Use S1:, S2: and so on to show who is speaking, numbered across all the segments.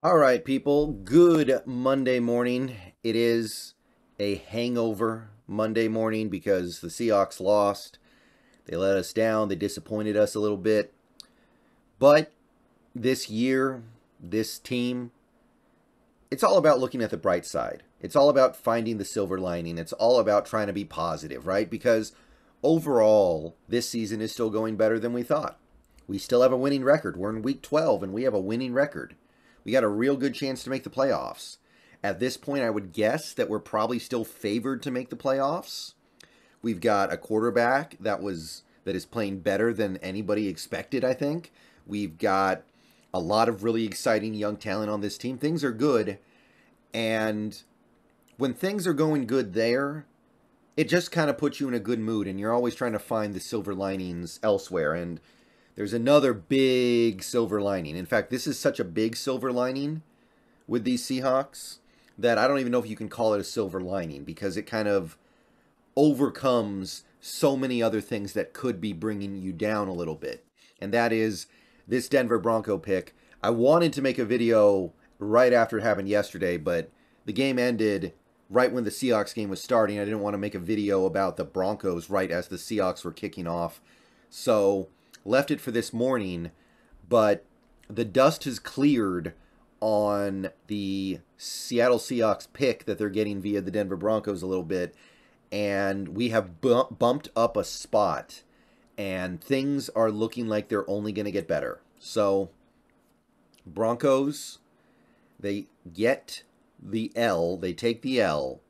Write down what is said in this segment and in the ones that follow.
S1: All right, people. Good Monday morning. It is a hangover Monday morning because the Seahawks lost. They let us down. They disappointed us a little bit. But this year, this team, it's all about looking at the bright side. It's all about finding the silver lining. It's all about trying to be positive, right? Because overall, this season is still going better than we thought. We still have a winning record. We're in week 12 and we have a winning record. We got a real good chance to make the playoffs. At this point, I would guess that we're probably still favored to make the playoffs. We've got a quarterback that is playing better than anybody expected, I think. We've got a lot of really exciting young talent on this team. Things are good, and when things are going good there, it just kind of puts you in a good mood, and you're always trying to find the silver linings elsewhere. And there's another big silver lining. In fact, this is such a big silver lining with these Seahawks that I don't even know if you can call it a silver lining because it kind of overcomes so many other things that could be bringing you down a little bit. And that is this Denver Bronco pick. I wanted to make a video right after it happened yesterday, but the game ended right when the Seahawks game was starting. I didn't want to make a video about the Broncos right as the Seahawks were kicking off. So left it for this morning, but the dust has cleared on the Seattle Seahawks pick that they're getting via the Denver Broncos a little bit, and we have bumped up a spot, and things are looking like they're only going to get better. So Broncos, they get the L, they take the L,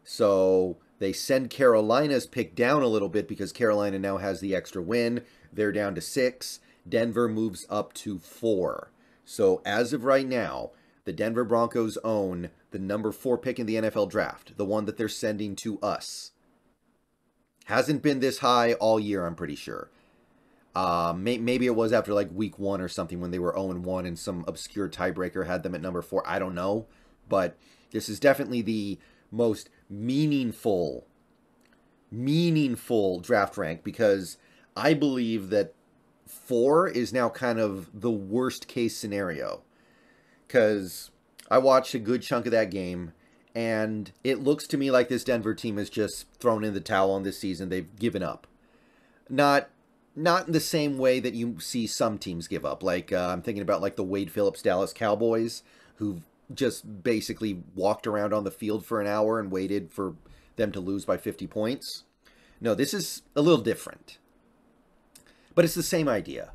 S1: so they send Carolina's pick down a little bit because Carolina now has the extra win. They're down to 6. Denver moves up to 4. So as of right now, the Denver Broncos own the number 4 pick in the NFL draft, the one that they're sending to us. Hasn't been this high all year, I'm pretty sure. Maybe it was after like week 1 or something when they were 0-1 and some obscure tiebreaker had them at number 4. I don't know. But this is definitely the most meaningful draft rank because I believe that 4 is now kind of the worst case scenario. Because I watched a good chunk of that game, and it looks to me like this Denver team has just thrown in the towel on this season. They've given up. Not in the same way that you see some teams give up. Like I'm thinking about like the Wade Phillips Dallas Cowboys, who've just basically walked around on the field for an hour and waited for them to lose by 50 points. No, this is a little different. But it's the same idea.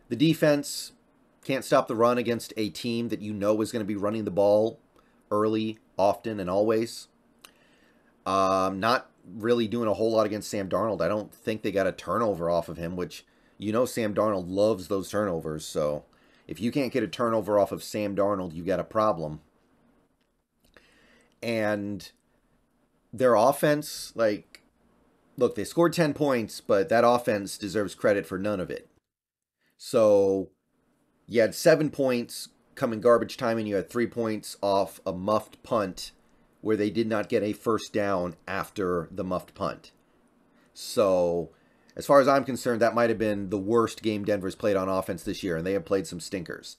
S1: The defense can't stop the run against a team that you know is going to be running the ball early, often, and always. Not really doing a whole lot against Sam Darnold. I don't think they got a turnover off of him, which you know Sam Darnold loves those turnovers. So if you can't get a turnover off of Sam Darnold, you got a problem. And their offense, like, look, they scored 10 points, but that offense deserves credit for none of it. So you had 7 points come in garbage time, and you had 3 points off a muffed punt where they did not get a first down after the muffed punt. So as far as I'm concerned, that might have been the worst game Denver's played on offense this year, and they have played some stinkers.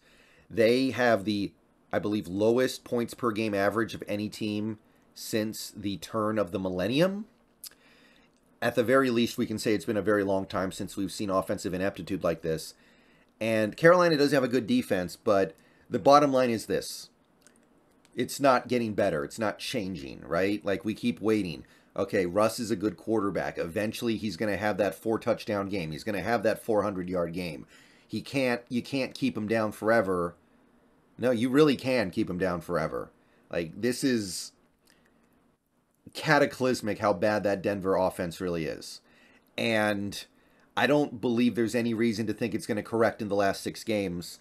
S1: They have the, I believe, lowest points per game average of any team since the turn of the millennium. At the very least, we can say it's been a very long time since we've seen offensive ineptitude like this. And Carolina does have a good defense, but the bottom line is this. It's not getting better. It's not changing, right? Like, we keep waiting. Okay, Russ is a good quarterback. Eventually, he's going to have that 4-touchdown game. He's going to have that 400-yard game. You can't keep him down forever. No, you really can keep him down forever. Like, this is cataclysmic how bad that Denver offense really is. And I don't believe there's any reason to think it's going to correct in the last 6 games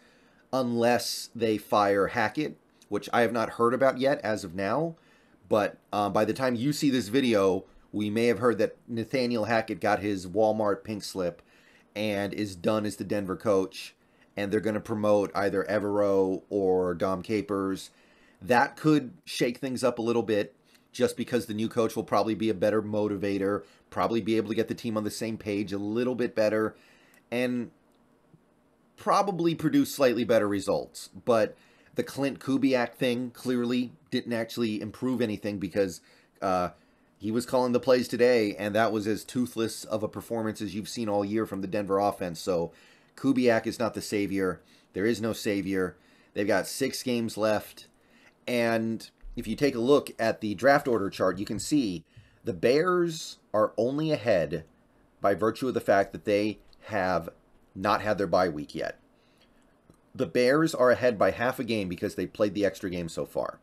S1: unless they fire Hackett, which I have not heard about yet as of now. But by the time you see this video, we may have heard that Nathaniel Hackett got his Walmart pink slip and is done as the Denver coach. And they're going to promote either Evero or Dom Capers. That could shake things up a little bit just because the new coach will probably be a better motivator, probably be able to get the team on the same page a little bit better, and probably produce slightly better results. But The Clint Kubiak thing clearly didn't actually improve anything because he was calling the plays today, and that was as toothless of a performance as you've seen all year from the Denver offense. So Kubiak is not the savior. There is no savior. They've got 6 games left. And if you take a look at the draft order chart, you can see the Bears are only ahead by virtue of the fact that they have not had their bye week yet. The Bears are ahead by half a game because they played the extra game so far.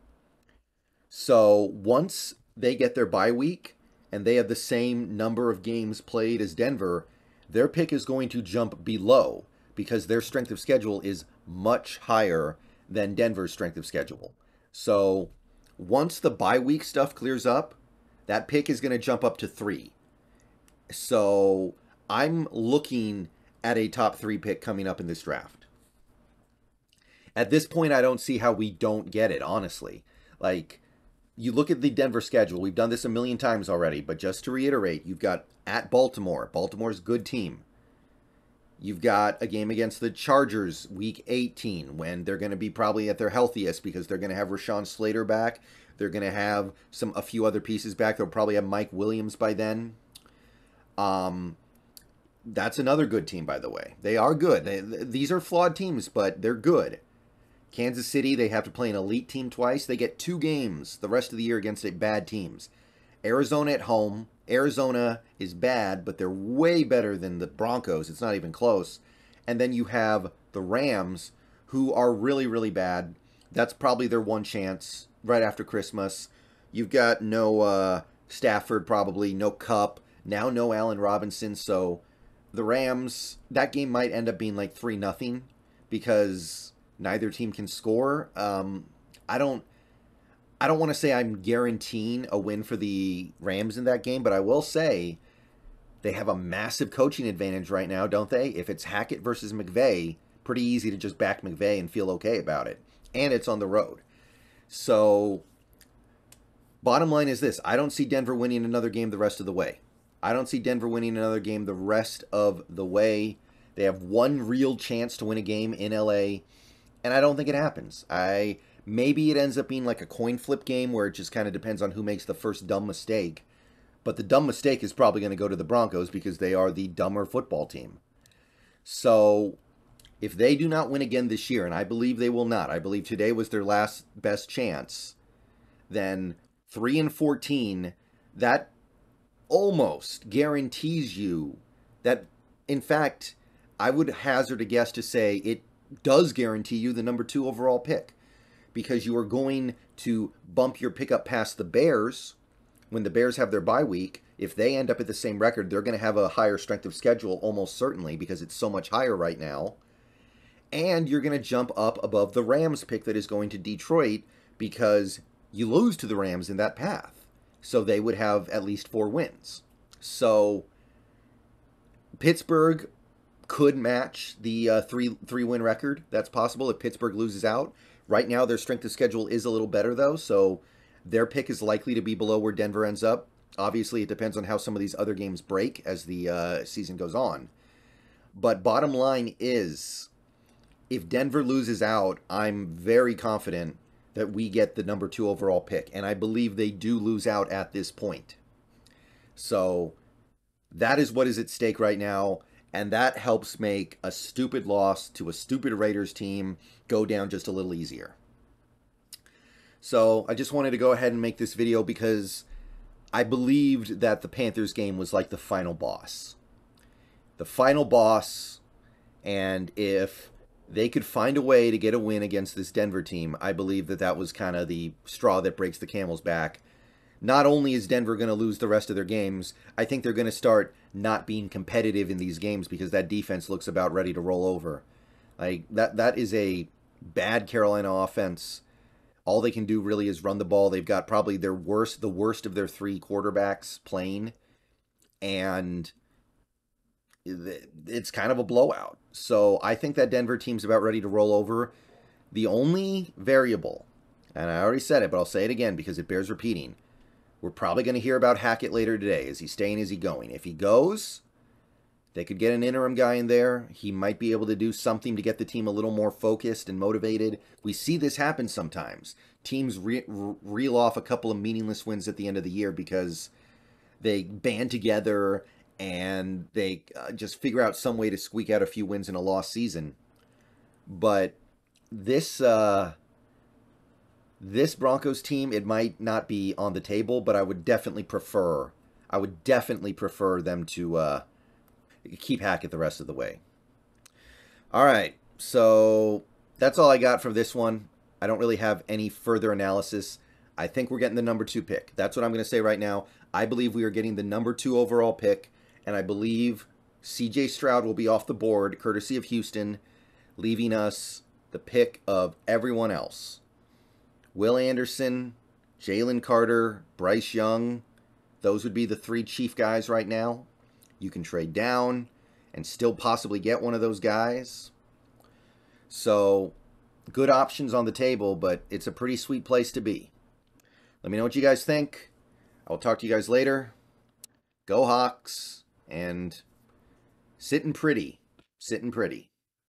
S1: So once they get their bye week and they have the same number of games played as Denver, their pick is going to jump below because their strength of schedule is much higher than Denver's strength of schedule. So once the bye week stuff clears up, that pick is going to jump up to 3. So I'm looking at a top 3 pick coming up in this draft. At this point, I don't see how we don't get it, honestly. Like, you look at the Denver schedule. We've done this a million times already, but just to reiterate, you've got at Baltimore. Baltimore's a good team. You've got a game against the Chargers week 18 when they're going to be probably at their healthiest because they're going to have Rashawn Slater back. They're going to have a few other pieces back. They'll probably have MartyWilliams by then. That's another good team, by the way. They are good. These are flawed teams, but they're good. Kansas City, they have to play an elite team twice. They get 2 games the rest of the year against bad teams. Arizona at home. Arizona is bad, but they're way better than the Broncos. It's not even close. And then you have the Rams, who are really, really bad. That's probably their one chance right after Christmas. You've got no Stafford, probably, no Kupp, now no Allen Robinson. So the Rams, that game might end up being like 3-0 because neither team can score. I don't want to say I'm guaranteeing a win for the Rams in that game, but I will say they have a massive coaching advantage right now, don't they? If it's Hackett versus McVay, pretty easy to just back McVay and feel okay about it. And it's on the road. So, bottom line is this. I don't see Denver winning another game the rest of the way. I don't see Denver winning another game the rest of the way. They have one real chance to win a game in LA, and I don't think it happens. Maybe it ends up being like a coin flip game where it just kind of depends on who makes the first dumb mistake. But the dumb mistake is probably going to go to the Broncos because they are the dumber football team. So if they do not win again this year, and I believe they will not, I believe today was their last best chance, then 3-14, that almost guarantees you that, in fact, I would hazard a guess to say it does guarantee you the number 2 overall pick. Because you are going to bump your pick up past the Bears when the Bears have their bye week. If they end up at the same record, they're going to have a higher strength of schedule almost certainly because it's so much higher right now. And you're going to jump up above the Rams pick that is going to Detroit because you lose to the Rams in that path. So they would have at least 4 wins. So Pittsburgh could match the 3-win record. That's possible if Pittsburgh loses out. Right now, their strength of schedule is a little better, though, so their pick is likely to be below where Denver ends up. Obviously, it depends on how some of these other games break as the season goes on. But bottom line is, if Denver loses out, I'm very confident that we get the number 2 overall pick, and I believe they do lose out at this point. So that is what is at stake right now. And that helps make a stupid loss to a stupid Raiders team go down just a little easier. So I just wanted to go ahead and make this video because I believed that the Panthers game was like the final boss. The final boss, and if they could find a way to get a win against this Denver team, I believe that that was kind of the straw that breaks the camel's back. Not only is Denver going to lose the rest of their games, I think they're going to start not being competitive in these games because that defense looks about ready to roll over. Like that is a bad Carolina offense. All they can do really is run the ball. They've got probably the worst of their 3 quarterbacks playing, and it's kind of a blowout. So I think that Denver team's about ready to roll over. The only variable, and I already said it, but I'll say it again because it bears repeating, we're probably going to hear about Hackett later today. Is he staying? Is he going? If he goes, They could get an interim guy in there. He might be able to do something to get the team a little more focused and motivated. We see this happen sometimes. Teams reel off a couple of meaningless wins at the end of the year because they band together and they just figure out some way to squeak out a few wins in a lost season. But this this Broncos team, it might not be on the table, but I would definitely prefer them to keep Hackett the rest of the way. All right, so that's all I got for this one. I don't really have any further analysis. I think we're getting the number 2 pick. That's what I'm going to say right now. I believe we are getting the number 2 overall pick, and I believe C.J. Stroud will be off the board, courtesy of Houston, leaving us the pick of everyone else. Will Anderson, Jalen Carter, Bryce Young, those would be the 3 chief guys right now. You can trade down and still possibly get one of those guys. So, good options on the table, but it's a pretty sweet place to be. Let me know what you guys think. I will talk to you guys later. Go Hawks, and sitting pretty. Sitting pretty.